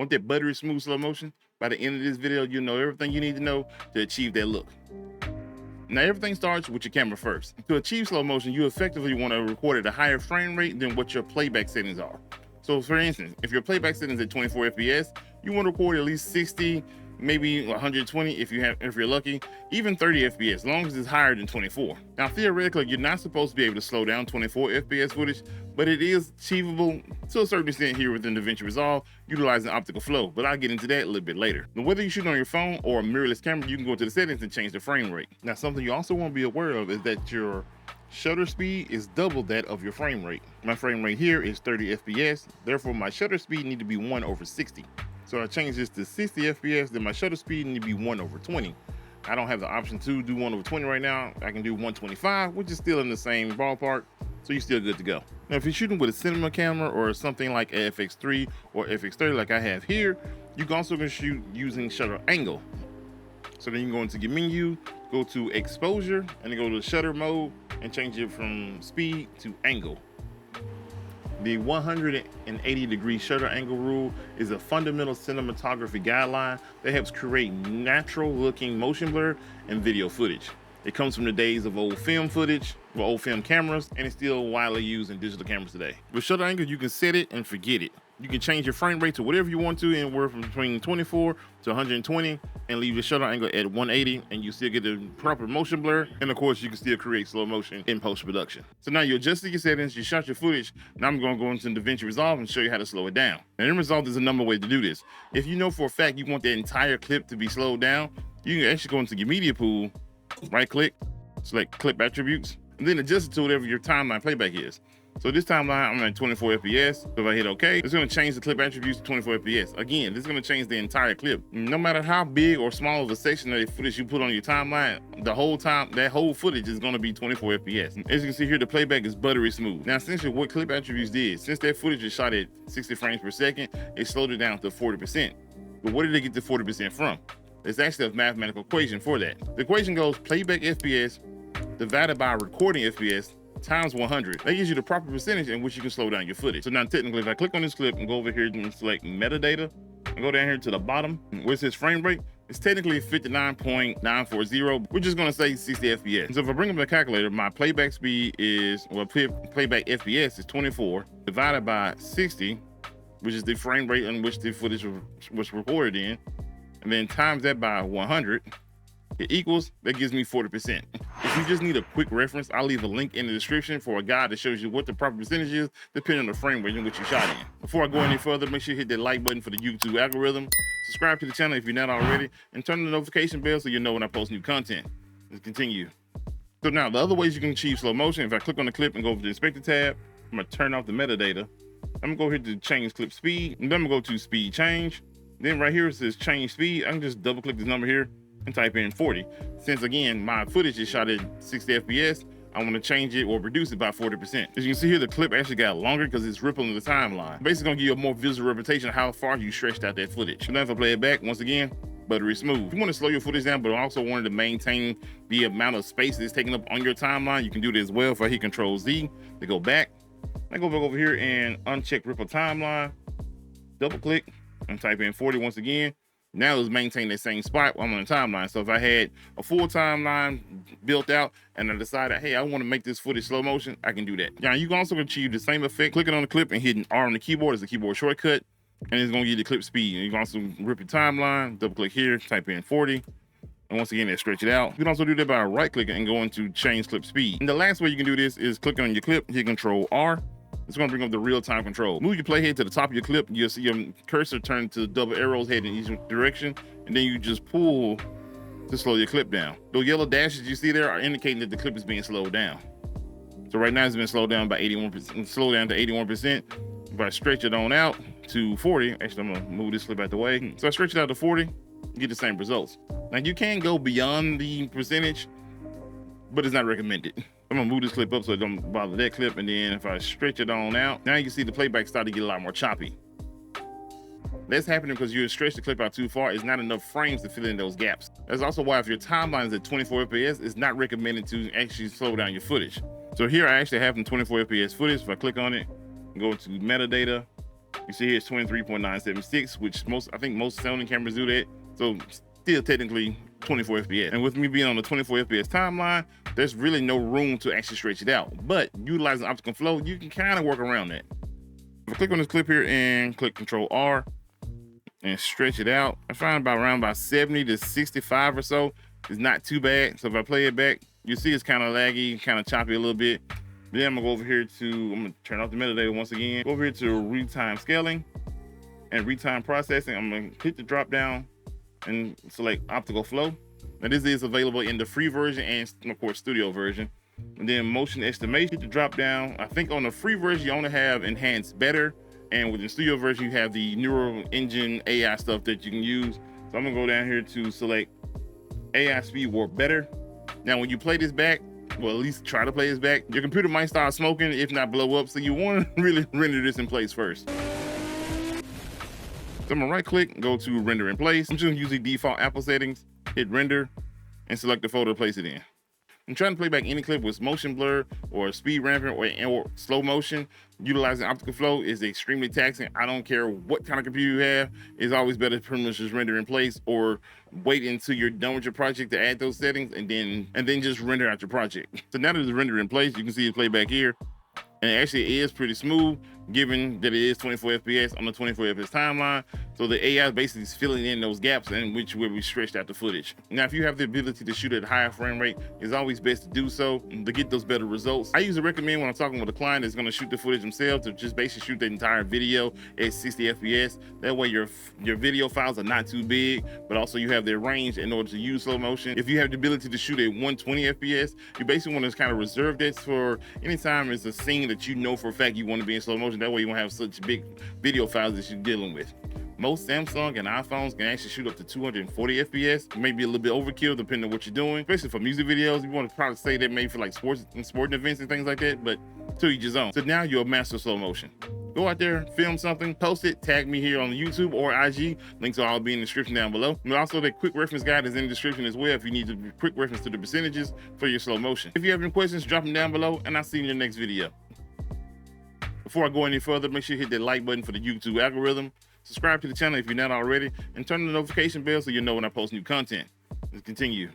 Want that buttery smooth slow motion? By the end of this video, you'll know everything you need to know to achieve that look. Now, everything starts with your camera first. To achieve slow motion, you effectively want to record at a higher frame rate than what your playback settings are. So for instance, if your playback settings at 24 FPS, you want to record at least 60, maybe 120 if you're lucky, even 30 FPS, as long as it's higher than 24. Now, theoretically, you're not supposed to be able to slow down 24 FPS footage, but it is achievable to a certain extent here within DaVinci Resolve, utilizing optical flow, but I'll get into that a little bit later. Now, whether you shoot on your phone or a mirrorless camera, you can go to the settings and change the frame rate. Now, something you also want to be aware of is that your shutter speed is double that of your frame rate. My frame rate here is 30 FPS, therefore my shutter speed need to be 1/60. So I change this to 60 FPS, then my shutter speed need to be 1/20. I don't have the option to do 1/20 right now. I can do 125, which is still in the same ballpark, so you're still good to go. Now, if you're shooting with a cinema camera or something like a FX3 or FX30 like I have here, you can also shoot using shutter angle. So then you can go into your menu, go to exposure, and then go to shutter mode and change it from speed to angle. The 180-degree shutter angle rule is a fundamental cinematography guideline that helps create natural-looking motion blur and video footage. It comes from the days of old film footage, or old film cameras, and it's still widely used in digital cameras today. With shutter angle, you can set it and forget it. You can change your frame rate to whatever you want to, anywhere from between 24 to 120, and leave the shutter angle at 180, and you still get the proper motion blur, and of course you can still create slow motion in post-production. So now you adjusted your settings, you shot your footage. Now I'm going to go into DaVinci Resolve and show you how to slow it down. And in Resolve, there's a number of ways to do this. If you know for a fact you want that entire clip to be slowed down, you can actually go into your media pool, right-click, select clip attributes, and then adjust it to whatever your timeline playback is. So this timeline, I'm at 24 FPS. So if I hit OK, it's going to change the clip attributes to 24 FPS. Again, this is going to change the entire clip. No matter how big or small of a section of the footage you put on your timeline, the whole time, that whole footage is going to be 24 FPS. As you can see here, the playback is buttery smooth. Now, essentially what clip attributes did, since that footage is shot at 60 frames per second, it slowed it down to 40%. But where did they get the 40% from? There's actually a mathematical equation for that. The equation goes playback FPS divided by recording FPS times 100. That gives you the proper percentage in which you can slow down your footage. So now technically, if I click on this clip and go over here and select metadata and go down here to the bottom where it says frame rate, it's technically 59.940. We're just gonna say 60 FPS. So if I bring up the calculator, my playback speed is, well, playback FPS is 24 divided by 60, which is the frame rate in which the footage was recorded in, and then times that by 100, it equals, that gives me 40%. If you just need a quick reference, I'll leave a link in the description for a guide that shows you what the proper percentage is, depending on the frame rate in which you shot in. Before I go any further, make sure you hit that like button for the YouTube algorithm, subscribe to the channel if you're not already, and turn on the notification bell so you know when I post new content. Let's continue. So now, the other ways you can achieve slow motion, if I click on the clip and go over to the inspector tab, I'm gonna turn off the metadata. I'm gonna go here to change clip speed, and then I'm gonna go to speed change. Then right here it says change speed. I can just double click this number here and type in 40. Since again, my footage is shot at 60 FPS, I want to change it or reduce it by 40%. As you can see here, the clip actually got longer because it's rippling the timeline. Basically gonna give you a more visual representation of how far you stretched out that footage. And then if I play it back, once again, buttery smooth. If you want to slow your footage down, but also wanted to maintain the amount of space that's taken up on your timeline, you can do this as well. If I hit Control Z to go back, I go back over here and uncheck ripple timeline, double click and type in 40 once again. Now it's maintain that same spot while I'm on the timeline. So if I had a full timeline built out and I decided, hey, I want to make this footage slow motion, I can do that. Now you can also achieve the same effect clicking on the clip and hitting R on the keyboard as a keyboard shortcut, and it's gonna give you the clip speed. And you can also rip your timeline, double click here, type in 40. And once again, stretch it out. You can also do that by right clicking and going to change clip speed. And the last way you can do this is click on your clip, hit Control R. It's gonna bring up the real-time control. Move your playhead to the top of your clip. You'll see your cursor turn to double arrows heading in each direction, and then you just pull to slow your clip down. Those yellow dashes you see there are indicating that the clip is being slowed down. So right now it's been slowed down by 81%, slowed down to 81%. If I stretch it on out to 40, actually I'm gonna move this clip out the way. So I stretch it out to 40, you get the same results. Now you can go beyond the percentage, but it's not recommended. I'm gonna move this clip up so it don't bother that clip, and then if I stretch it on out, now you can see the playback start to get a lot more choppy. That's happening because you stretch the clip out too far. It's not enough frames to fill in those gaps. That's also why if your timeline is at 24 FPS, it's not recommended to actually slow down your footage. So here I actually have some 24 FPS footage. If I click on it, go to metadata, You see here it's 23.976, which I think most Sony cameras do that. So still technically 24 FPS. And with me being on the 24 FPS timeline, there's really no room to actually stretch it out. But utilizing optical flow, you can kind of work around that. If I click on this clip here and click Control R and stretch it out, I find around about 70 to 65 or so. It's not too bad. So if I play it back, you see it's kind of laggy, kind of choppy a little bit. Then I'm gonna go over here I'm gonna turn off the metadata once again. Go over here to real-time scaling and real-time processing. I'm gonna hit the drop down and select optical flow. Now this is available in the free version and of course studio version. And then motion estimation, hit the drop down. I think on the free version you only have enhanced better, and with the studio version you have the neural engine AI stuff that you can use. So I'm gonna go down here to select AI speed warp better. Now when you play this back, well, at least try to play this back, your computer might start smoking, if not blow up. So you want to really render this in place first. So I'm gonna right click, go to render in place. I'm just gonna use the default Apple settings, hit render, and select the photo to place it in. I'm trying to play back any clip with motion blur or speed ramping or slow motion. Utilizing optical flow is extremely taxing. I don't care what kind of computer you have. It's always better to pretty much just render in place or wait until you're done with your project to add those settings and then just render out your project. So now that it's rendered in place, you can see it play back here. And actually it is pretty smooth, given that it is 24 FPS on the 24 FPS timeline. So the AI basically is filling in those gaps in which where we stretched out the footage. Now, if you have the ability to shoot at a higher frame rate, it's always best to do so to get those better results. I usually recommend when I'm talking with a client that's gonna shoot the footage themselves to just basically shoot the entire video at 60 FPS. That way your video files are not too big, but also you have their range in order to use slow motion. If you have the ability to shoot at 120 FPS, you basically want to kind of reserve this for anytime it's a scene that you know for a fact you want to be in slow motion. That way you won't have such big video files that you're dealing with. Most Samsung and iPhones can actually shoot up to 240 FPS. Maybe a little bit overkill depending on what you're doing, especially for music videos. You want to probably say that maybe for like sporting events and things like that, but to each his own. So now you're a master of slow motion. Go out there, film something, post it, tag me here on YouTube or IG. Links will all be in the description down below. And also the quick reference guide is in the description as well if you need a quick reference to the percentages for your slow motion. If you have any questions, drop them down below and I'll see you in the next video. Before I go any further, make sure you hit that like button for the YouTube algorithm. Subscribe to the channel if you're not already, and turn on the notification bell so you know when I post new content. Let's continue.